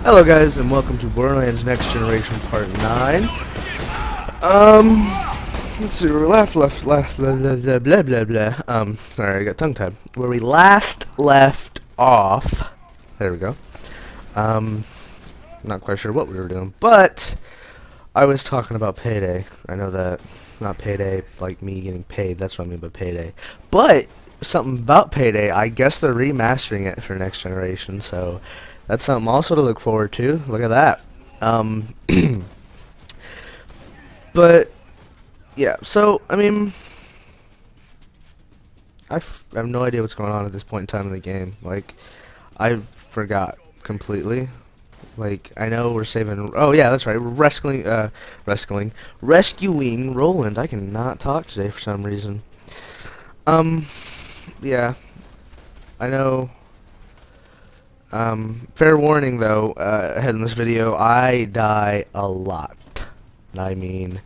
Hello guys and welcome to Borderlands Next Generation Part 9. Let's see, where we left, blah, blah, blah, blah. Sorry, I got tongue-tied. Where we last left off, there we go. Not quite sure what we were doing, but I was talking about payday. I know that, not payday, like me getting paid, that's what I mean by payday. But, something about payday, I guess they're remastering it for Next Generation, so that's something also to look forward to. Look at that. But yeah, so I mean, I have no idea what's going on at this point in time in the game. Like, I forgot completely. Like, I know we're saving. Oh yeah, that's right. We're rescuing Roland. I cannot talk today for some reason. Yeah, I know. Fair warning though, ahead in this video, I die a lot. I mean,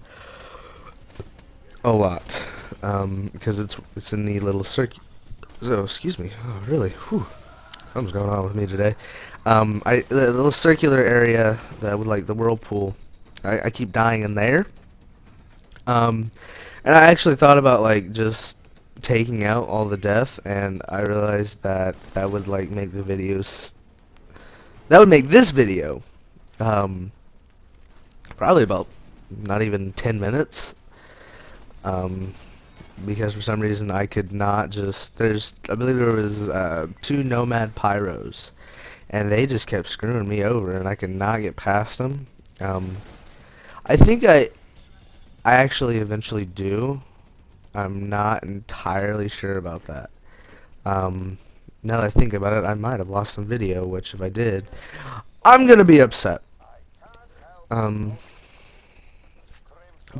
a lot. Because it's in the little circuit. So, excuse me. Oh, really? Whew. Something's going on with me today. The little circular area that would like the whirlpool. I keep dying in there. And I actually thought about like just taking out all the death, and I realized that that would like make the videos. That would make this video probably about not even 10 minutes. Because for some reason I could not just. I believe there was 2 Nomad Pyros, and they just kept screwing me over, and I could not get past them. I think I actually eventually do. I'm not entirely sure about that. Now that I think about it, I might have lost some video, which if I did, I'm gonna be upset. But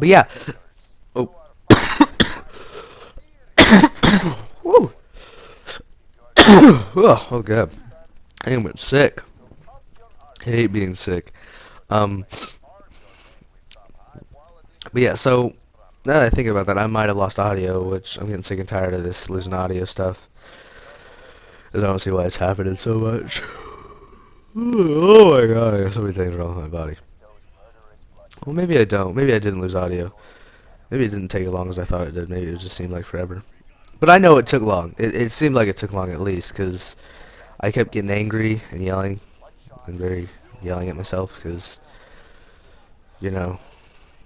yeah. Oh. Woo. Oh god. I am sick. I hate being sick. But yeah, so now that I think about that, I might have lost audio, which I'm getting sick and tired of this losing audio stuff. I don't see why it's happening so much. Oh my god, I got so many things wrong with my body. Well, maybe I don't. Maybe I didn't lose audio. Maybe it didn't take as long as I thought it did. Maybe it just seemed like forever. But I know it took long. It seemed like it took long at least, because I kept getting angry and yelling, and yelling at myself, because, you know,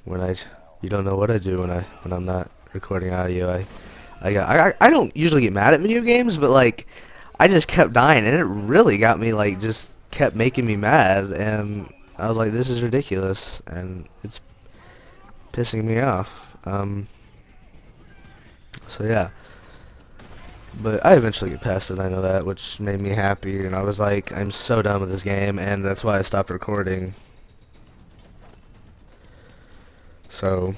you don't know what I do when I'm not recording audio. I don't usually get mad at video games, but like, I just kept dying, and it really got me, like, just kept making me mad, and I was like, this is ridiculous, and it's pissing me off. So yeah. But I eventually get past it, I know that, which made me happy, and I was like, I'm so done with this game, and that's why I stopped recording. So,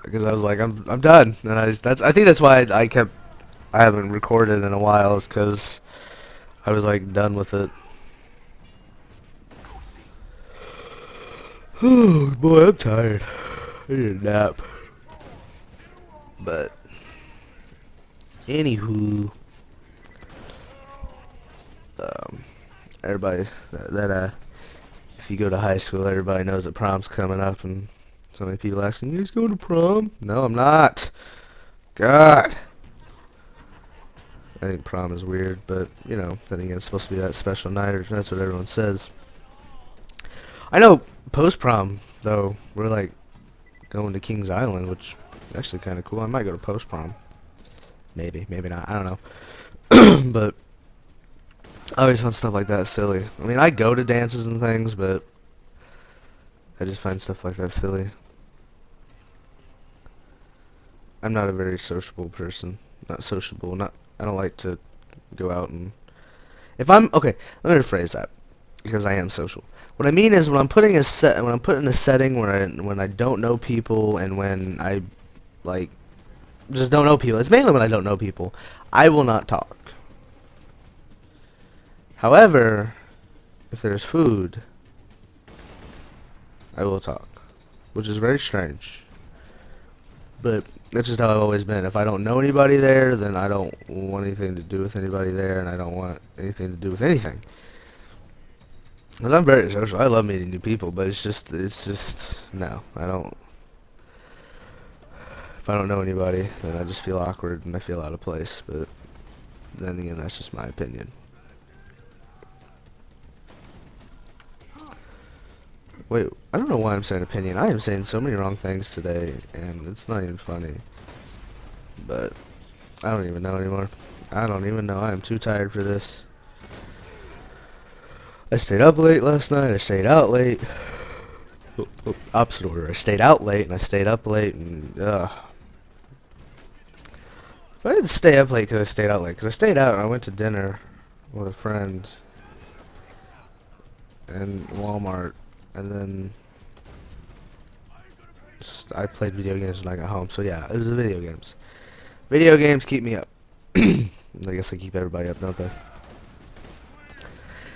because I was like, I'm done, and I think that's why I haven't recorded in a while, is because I was like done with it. Oh boy, I'm tired. I need a nap. But anywho, everybody that if you go to high school, everybody knows that prom's coming up, and so many people asking, "You guys going to prom?" No, I'm not. God. I think prom is weird, but, you know, then again, it's supposed to be that special night, or that's what everyone says. I know post-prom, though, we're, like, going to Kings Island, which is actually kind of cool. I might go to post-prom. Maybe, maybe not. I don't know. But I always find stuff like that silly. I mean, I go to dances and things, but I just find stuff like that silly. I'm not a very sociable person. Not sociable, I don't like to go out and okay, let me rephrase that, because I am social. What I mean is when I'm put in a setting where when I don't know people, and when I like just don't know people. It's mainly when I don't know people. I will not talk. However, if there's food, I will talk, which is very strange. But that's just how I've always been. If I don't know anybody there, then I don't want anything to do with anybody there, and I don't want anything to do with anything. Cause I'm very social. I love meeting new people, but it's just no. I don't. If I don't know anybody, then I just feel awkward and I feel out of place. But then again, that's just my opinion. Wait, I don't know why I'm saying opinion. I am saying so many wrong things today, and it's not even funny. But I don't even know anymore. I don't even know. I am too tired for this. I stayed up late last night. I stayed out late. Opposite order. I stayed out late and I stayed up late, and I didn't stay up late because I stayed out late. Because I stayed out and I went to dinner with a friend in Walmart, and then I played video games when I got home. So yeah, it was the video games. Video games keep me up. I guess they keep everybody up, don't they?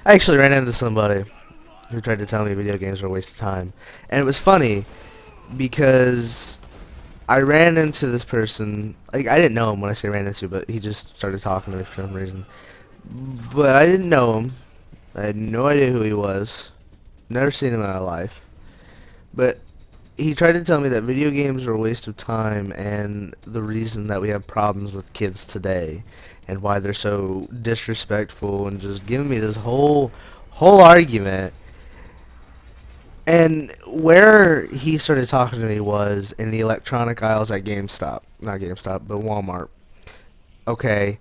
I actually ran into somebody who tried to tell me video games are a waste of time. And it was funny because I ran into this person. Like, I didn't know him when I say ran into, but he just started talking to me for some reason. But I didn't know him. I had no idea who he was. Never seen him in my life. But he tried to tell me that video games are a waste of time and the reason that we have problems with kids today and why they're so disrespectful, and just giving me this whole argument. And where he started talking to me was in the electronic aisles at GameStop. Not GameStop, but Walmart. Okay.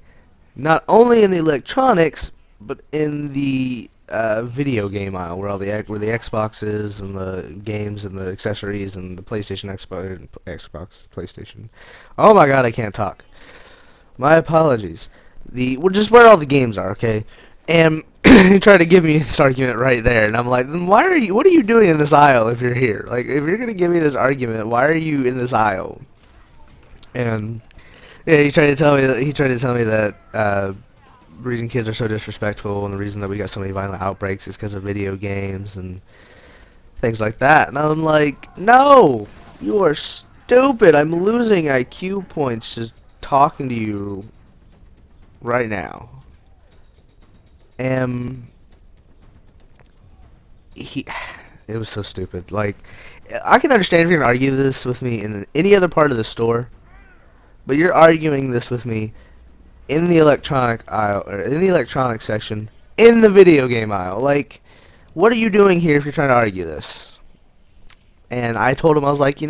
Not only in the electronics, but in the video game aisle, where where the Xboxes and the games and the accessories and the PlayStation, Xbox, PlayStation. Oh my God, I can't talk. My apologies. Just where all the games are, okay? And he tried to give me this argument right there, and I'm like, then why are you? What are you doing in this aisle if you're here? Like, if you're gonna give me this argument, why are you in this aisle? And yeah, he tried to tell me that the reason kids are so disrespectful and the reason that we got so many violent outbreaks is because of video games and things like that. And I'm like, no, you are stupid. I'm losing IQ points just talking to you right now. And it was so stupid. Like, I can understand if you're gonna argue this with me in any other part of the store, but you're arguing this with me in the electronic aisle, or in the electronic section, in the video game aisle. Like, what are you doing here if you're trying to argue this? And I told him, I was like,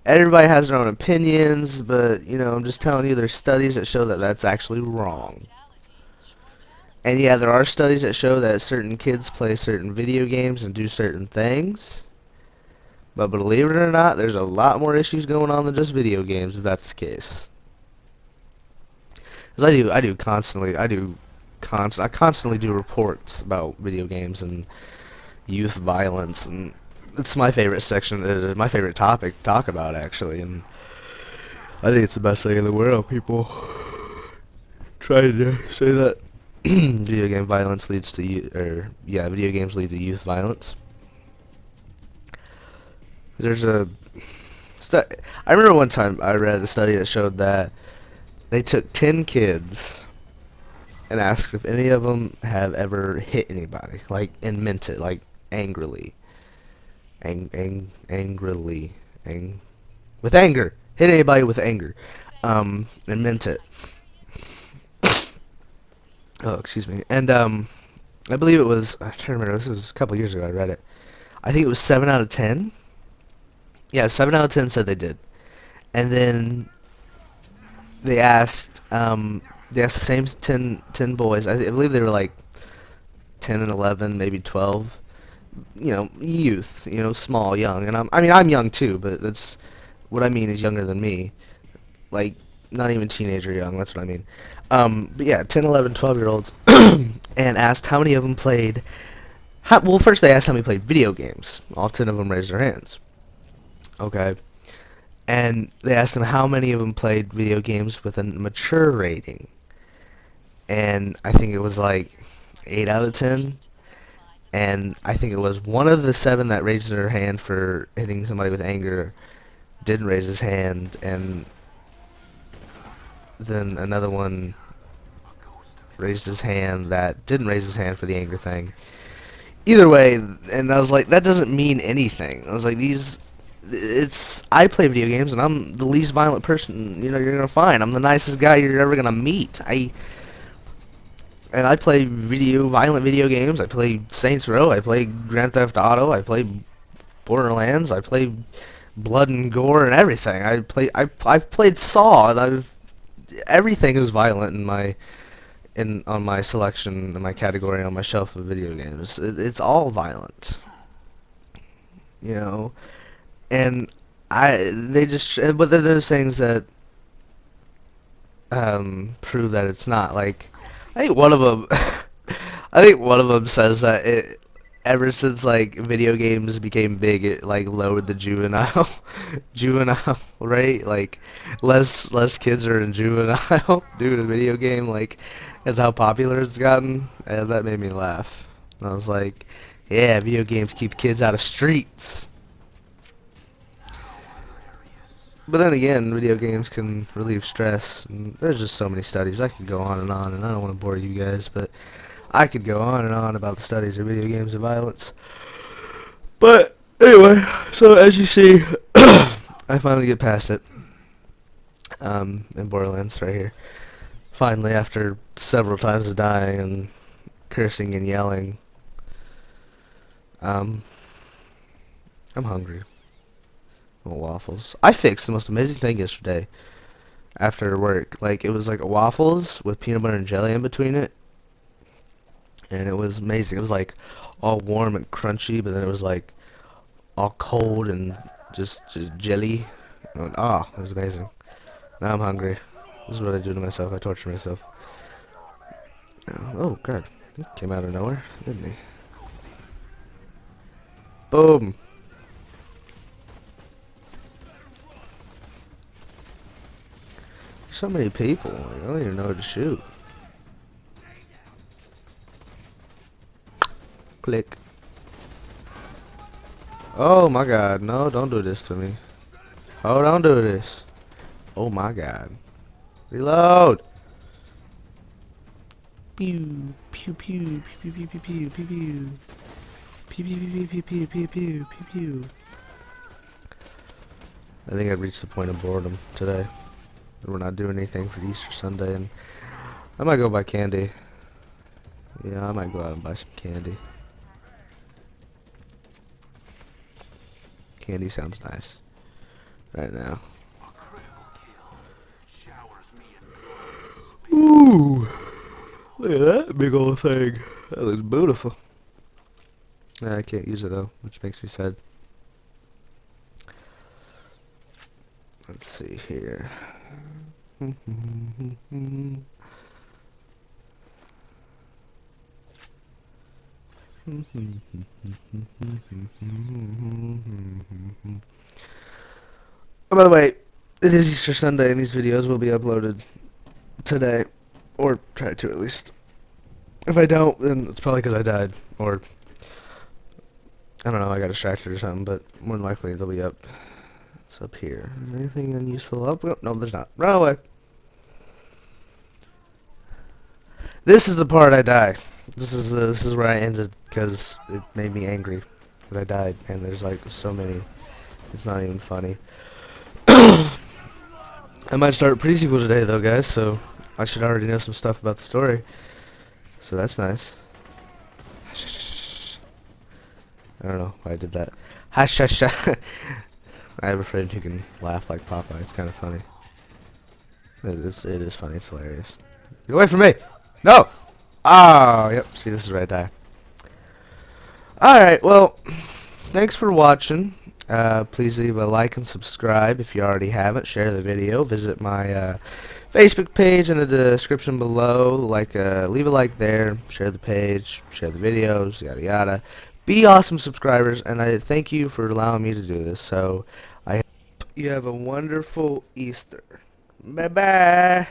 everybody has their own opinions, but, I'm just telling you, there's studies that show that that's actually wrong. And yeah, there are studies that show that certain kids play certain video games and do certain things. But believe it or not, there's a lot more issues going on than just video games, if that's the case. Because I constantly do reports about video games and youth violence, and it's my favorite section, my favorite topic to talk about, actually, and I think it's the best thing in the world. People try to say that video game violence leads to video games lead to youth violence. There's I remember one time I read a study that showed that they took 10 kids and asked if any of them have ever hit anybody, like, and meant it, like, angrily. With anger. Hit anybody with anger. And meant it. Oh, excuse me. And, I believe it was, I'm trying to remember, this was a couple years ago I read it. I think it was 7 out of 10. Yeah, 7 out of 10 said they did. And then they asked the same 10 boys. I believe they were like 10 and 11, maybe 12. Youth, small, young. And I'm young too, but that's what I mean is younger than me. Like, not even teenager young, that's what I mean. But yeah, 10, 11, 12-year-olds, and asked how many of them played. Well, first they asked how many played video games. All 10 of them raised their hands. Okay. And they asked them how many of them played video games with a mature rating. And I think it was like 8 out of 10. And I think it was one of the 7 that raised their hand for hitting somebody with anger didn't raise his hand, and then another one raised his hand that didn't raise his hand for the anger thing. either way, and I was like, that doesn't mean anything. I was like, I play video games, and I'm the least violent person, you're gonna find. I'm the nicest guy you're ever gonna meet. And I play violent video games. I play Saints Row. I play Grand Theft Auto. I play Borderlands. I play blood and gore and everything. I've played Saw, and everything is violent on my selection, in my category, on my shelf of video games. It's all violent, you know. And but then there's things that prove that it's not. Like, I think one of them, I think one of them says that ever since like video games became big, it like lowered the juvenile rate. Like, less kids are in juvenile due to video game. Like, that's how popular it's gotten, and that made me laugh. And I was like, yeah, video games keep kids out of streets. But then again, video games can relieve stress, and there's just so many studies. I could go on, and I don't want to bore you guys, but I could go on and on about the studies of video games and violence. But anyway, so as you see, I finally get past it. In Borderlands right here. Finally, after several times of dying and cursing and yelling. I'm hungry. I want waffles. I fixed the most amazing thing yesterday after work. Like, it was like waffles with peanut butter and jelly in between it. And it was amazing. It was like all warm and crunchy, but then it was like all cold and just jelly. And, oh, it was amazing. Now I'm hungry. This is what I do to myself. I torture myself. Oh, God. He came out of nowhere, didn't he? Boom. So many people. I don't even know where to shoot. Click. Oh my God. No, don't do this to me. Oh, don't do this. Oh my God. Reload. Pew pew pew pew pew pew pew pew pew pew pew pew pew pew pew pew pew pew. I think I've reached the point of boredom today. We're not doing anything for Easter Sunday, and I might go buy candy. Yeah, I might go out and buy some candy. Candy sounds nice right now. Ooh, look at that big old thing. That looks beautiful. I can't use it though, which makes me sad. Let's see here. Oh, by the way, it is Easter Sunday, and these videos will be uploaded today, or try to at least. If I don't, then it's probably because I died, or I don't know, I got distracted or something, but more than likely they'll be up. It's up here. Is there anything unuseful up? No, there's not. Run away. This is the part I die. This is where I ended because it made me angry that I died, and there's like so many. It's not even funny. I might start a pre-sequel today though, guys, so I should already know some stuff about the story. So that's nice. I don't know why I did that. Hush, hush, hush. I have a friend who can laugh like Papa. It's kind of funny. It is funny. It's hilarious. Get away from me! No! Oh, yep. See, this is where I die. Alright, well, thanks for watching. Please leave a like and subscribe if you already haven't. Share the video. Visit my Facebook page in the description below. Leave a like there. Share the page. Share the videos. Yada yada. Be awesome subscribers, and I thank you for allowing me to do this. So I hope you have a wonderful Easter. Bye bye.